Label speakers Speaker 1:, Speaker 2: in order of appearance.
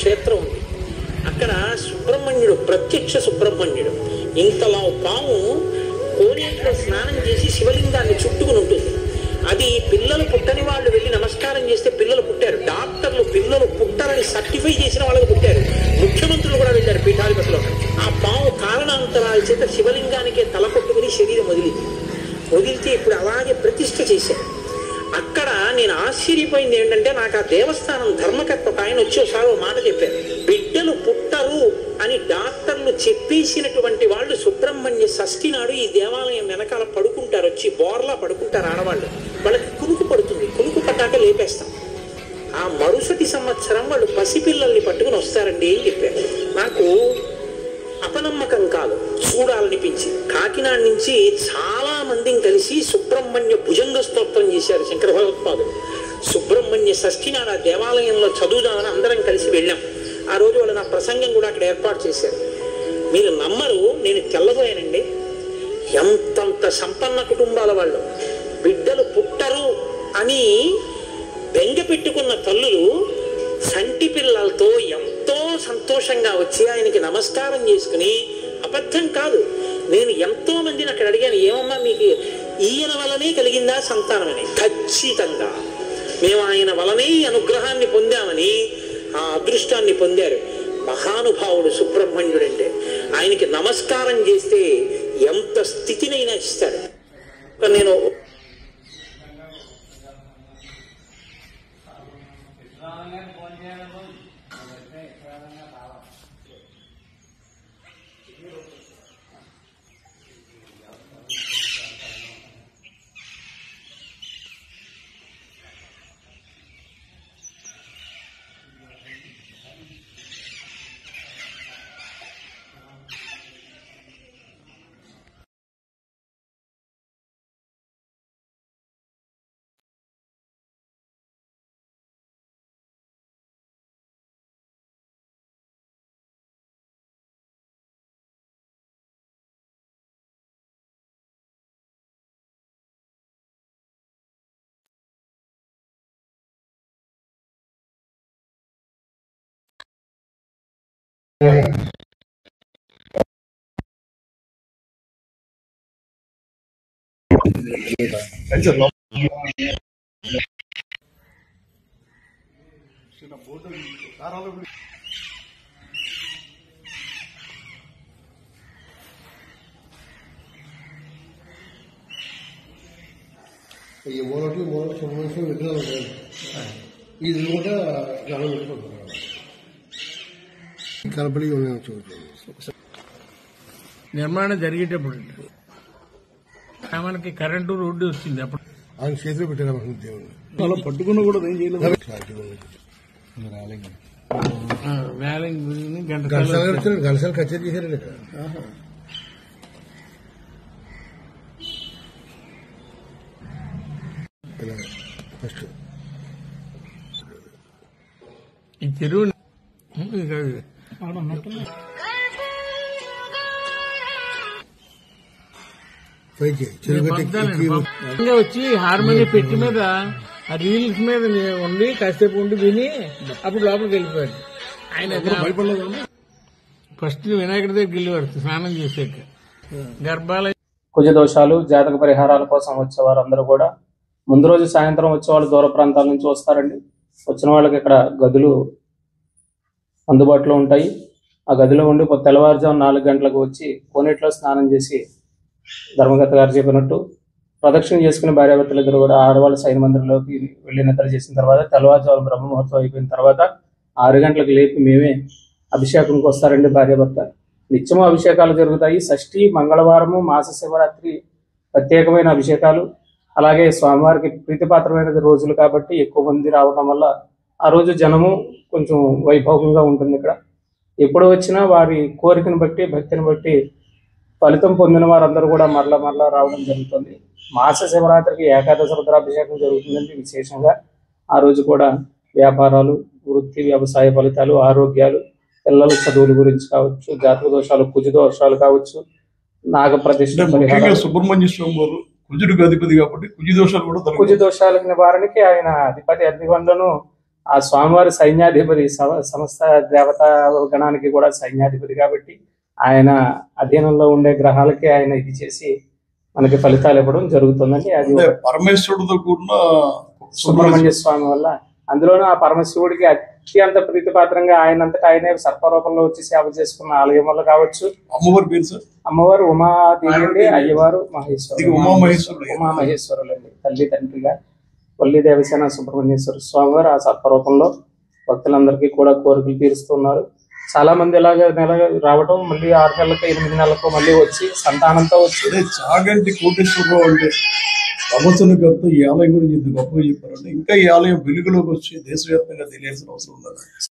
Speaker 1: క్షేత్రం ఉంది. అక్కడ సుబ్రహ్మణ్యుడు, ప్రత్యక్ష సుబ్రహ్మణ్యుడు. ఇంతలా పాము కోనేటిలో స్నానం చేసి శివలింగాన్ని చుట్టుకుని ఉంటుంది. అది పిల్లలు పుట్టని వాళ్ళు వెళ్ళి నమస్కారం చేస్తే పిల్లలు పుట్టారు. డాక్టర్లు పిల్లలు పుట్టారని సర్టిఫై చేసిన వాళ్ళకి పుట్టారు. ముఖ్యమంత్రులు కూడా వెళ్ళారు పీఠాధిపతిలో. ఆ పాము కారణాంతరాల చేత శివలింగానికే తల కొట్టుకుని శరీరం వదిలితే ఇప్పుడు అలాగే ప్రతిష్ఠ చేశారు. అక్కడ నేను ఆశ్చర్యపోయింది ఏంటంటే, నాకు ఆ దేవస్థానం ధర్మకర్త ఆయన వచ్చేసారి మాట చెప్పారు. బిడ్డలు పుట్టరు అని డాక్టర్లు చెప్పేసినటువంటి వాళ్ళు సుబ్రహ్మణ్య షష్ఠి నాడు ఈ దేవాలయం వెనకాల పడుకుంటారు, వచ్చి బోర్లా పడుకుంటారు ఆడవాళ్ళు. వాళ్ళకి కునుకు పడుతుంది, కునుకు పట్టాక లేపేస్తాం. ఆ మరుసటి సంవత్సరం వాళ్ళు పసిపిల్లల్ని పట్టుకుని వస్తారండి అని చెప్పారు. నాకు అపనమ్మకం కాదు, చూడాలనిపించి కాకినాడ నుంచి చాలా మందిని కలిసి సుబ్రహ్మణ్య భుజంగ స్తోత్రం చేశారు శంకర భగవత్పాదులు. సుబ్రహ్మణ్య షష్ఠి నాడు ఆ దేవాలయంలో చదువుదామని అందరం కలిసి వెళ్ళాం. ఆ రోజు వాళ్ళు నా ప్రసంగం కూడా అక్కడ ఏర్పాటు చేశారు. మీరు నమ్మరు, నేను తెల్లబోయానండి. ఎంతంత సంపన్న కుటుంబాల వాళ్ళు బిడ్డలు పుట్టరు అని బెంగ పెట్టుకున్న తల్లులు సంటి పిల్లలతో ఎంతో సంతోషంగా వచ్చి ఆయనకి నమస్కారం చేసుకుని, అబద్ధం కాదు, నేను ఎంతో మందిని అక్కడ అడిగాను, ఏమమ్మా మీకు ఈయన వలనే కలిగిందా సంతానం అని. ఖచ్చితంగా మేము ఆయన వలనే అనుగ్రహాన్ని పొందామని, ఆ అదృష్టాన్ని పొందారు. మహానుభావుడు సుబ్రహ్మణ్యుడు అంటే ఆయనకి నమస్కారం చేస్తే ఎంత స్థితినైనా ఇస్తాడు. నేను
Speaker 2: ఈ మూలటి సంబంధించిన విగ్రహాలు ఉన్నాయి. ఇది కూడా జనం పెట్టుకుంటున్నారు. కలపడి
Speaker 3: నిర్మాణం జరిగేటప్పుడు మనకి కరెంటు రోడ్డు వచ్చింది. అప్పుడు
Speaker 2: ఆయన చేతిలో పెట్టారు దేవుడు.
Speaker 4: అలా పట్టుకున్నా కూడా ఏం చేయలేదు.
Speaker 2: గంటసాల కచేరీ చేశారండి ఇక్కడ. ఫస్ట్
Speaker 3: ఈ చెరువు
Speaker 2: పైకి చెరువు
Speaker 3: వచ్చి హార్మోని పెట్టి మీద ఆ రీల్స్ మీద ఉండి కాసేపు ఉండి విని అప్పుడు లోపలికి వెళ్ళిపోయాడు. ఆయన
Speaker 4: భయపడలేదు.
Speaker 3: ఫస్ట్ వినాయకుడి దగ్గరికి వెళ్ళేవారు స్నానం చేసాక. గర్భాలయ
Speaker 5: కుజ దోషాలు, జాతక పరిహారాల కోసం వచ్చేవారందరూ కూడా ముందు రోజు సాయంత్రం వచ్చేవాళ్ళు దూర ప్రాంతాల నుంచి వస్తారండి. వచ్చిన వాళ్ళకి ఇక్కడ గదులు అందుబాటులో ఉంటాయి. ఆ గదిలో ఉండి తెల్లవారుజాము 4 గంటలకు వచ్చి కోనేటిలో స్నానం చేసి ధర్మకర్త గారు చెప్పినట్టు ప్రదక్షిణ చేసుకుని భార్యాభర్తలు ఇద్దరు కూడా ఆడవాళ్ళు సైన మందిరంలోకి వెళ్ళి నిద్ర చేసిన తర్వాత తెల్లవారుజాము బ్రహ్మముహూర్తం అయిపోయిన తర్వాత 6 గంటలకు లేపి మేమే అభిషేకంకి వస్తారండి భార్యాభర్త. నిత్యము అభిషేకాలు జరుగుతాయి. షష్ఠి, మంగళవారము, మాస శివరాత్రి ప్రత్యేకమైన అభిషేకాలు. అలాగే స్వామివారికి ప్రీతిపాత్రమైన రోజులు కాబట్టి ఎక్కువ మంది రావడం వల్ల ఆ రోజు జనము కొంచెం వైభవంగా ఉంటుంది. ఇక్కడ ఎప్పుడు వచ్చినా వారి కోరికను బట్టి, భక్తిని బట్టి ఫలితం పొందిన వారందరూ కూడా మరలా రావడం జరుగుతుంది. మాస శివరాత్రికి ఏకాదశ రుద్రాభిషేకం జరుగుతుందండి. విశేషంగా ఆ రోజు కూడా వ్యాపారాలు, వృత్తి, వ్యవసాయ ఫలితాలు, ఆరోగ్యాలు, పిల్లల చదువుల గురించి కావచ్చు, జాతక దోషాలు, కుజ దోషాలు కావచ్చు, నాగప్రతిష్ఠ పరిహారాలు.
Speaker 4: సుబ్రహ్మణ్య స్వామి వారు కుజుడికి అధిపతి కాబట్టి కుజ దోషాలు కూడా
Speaker 5: కుజ దోషాల నివారణకి ఆయన అధిపతి అగ్నిగొండను ఆ స్వామివారి సైన్యాధిపతి సమస్త దేవతా గణానికి కూడా సైన్యాధిపతి కాబట్టి ఆయన అధీనంలో ఉండే గ్రహాలకి ఆయన ఇది చేసి మనకి ఫలితాలు ఇవ్వడం జరుగుతుందండి. అది
Speaker 4: పరమేశ్వరుడితో కూడిన
Speaker 5: సుబ్రహ్మణ్య స్వామి వల్ల, అందులోనూ ఆ పరమశివుడికి అత్యంత ప్రీతిపాత్రంగా ఆయనంతటా ఆయనే సర్పరూపంలో వచ్చి సేవ చేసుకున్న ఆలయం వల్ల కావచ్చు.
Speaker 4: అమ్మవారి పేరు సార్?
Speaker 5: అమ్మవారు ఉమాదేవి అండి, అయ్యవారు
Speaker 4: ఉమామహేశ్వరులు
Speaker 5: అండి. తల్లి తండ్రిగా వల్లి దేవసేన సుబ్రహ్మణ్యేశ్వర స్వామి వారు ఆ సర్పరూపంలో భక్తులందరికీ కూడా కోరికలు తీరుస్తున్నారు. చాలా మంది ఇలాగ నెల రావడం, మళ్ళీ 6 నెలలకు 8 నెలలకు మళ్ళీ వచ్చి సంతానంతో వచ్చి.
Speaker 4: చాగంటి కోటేశ్వరరావు అంటే ప్రవచన గారితో ఈ ఆలయం గురించి ఇంత గొప్పగా చెప్పారంటే ఇంకా ఈ ఆలయం వెలుగులోకి వచ్చి దేశవ్యాప్తంగా తెలియాల్సిన అవసరం ఉందా?